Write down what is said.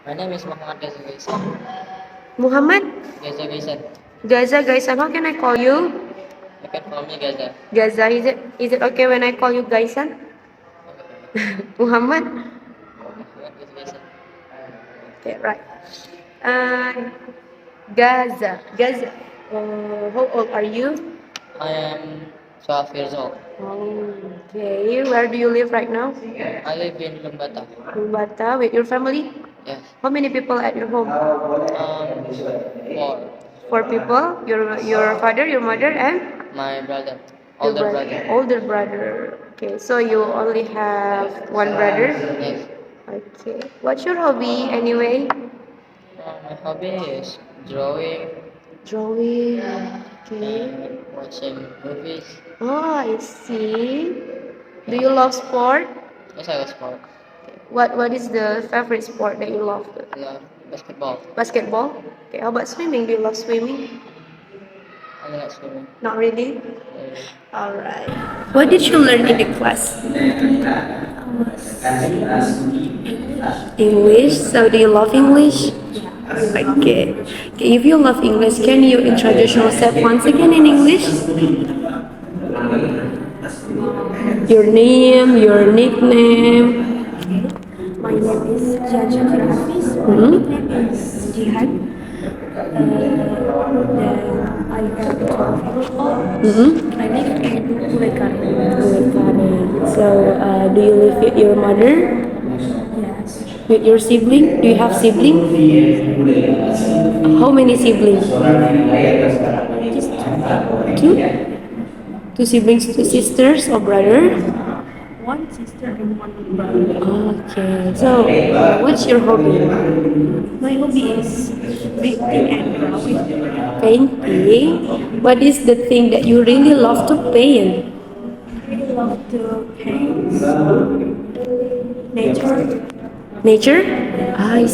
My name is Muhammad Gaza Gaisan. Muhammad Gaza Gaisan. Gaza Gaisan. How can I call you? You can call me Gaza. Gaza. Is it okay when I call you Gaisan? Muhammad. Muhammad Gaza Gaisan. Okay, right. Gaza. Gaza. How old are you? I am 12 years old. Okay. Where do you live right now? I live in Lumbata. Bata with your family? Yes. How many people at your home? Four. Four people. Your father, your mother, and My brother. your Older brother. older brother. Okay, so you only have one brother. Yes. Okay. What's your hobby anyway? My hobby is drawing Drawing. Okay. and watching movies. Oh, I see. Do you love sport? Yes, I love sport. What is the favorite sport that you love? I love basketball. Basketball. Okay. How about swimming? Do you love swimming? I like swimming. Not really. Uh, Alright. What did you learn in the class? English. So do you love English? Okay. Okay. If you love English, can you introduce yourself once again in English? Your name, your nickname. My name is Jaja Hafiz. My nickname is Jihad. Then I am 12 years old. I live in Bulekare. So, do you live with your mother? Yes. With your sibling? Do you have sibling? How many siblings? Just Two? Two siblings, two sisters or brother? one sister and one brother. Okay. So, what's your hobby? My hobby is painting and drawing. Painting. What is the thing that you really love to paint? I really love to paint nature. Nature? I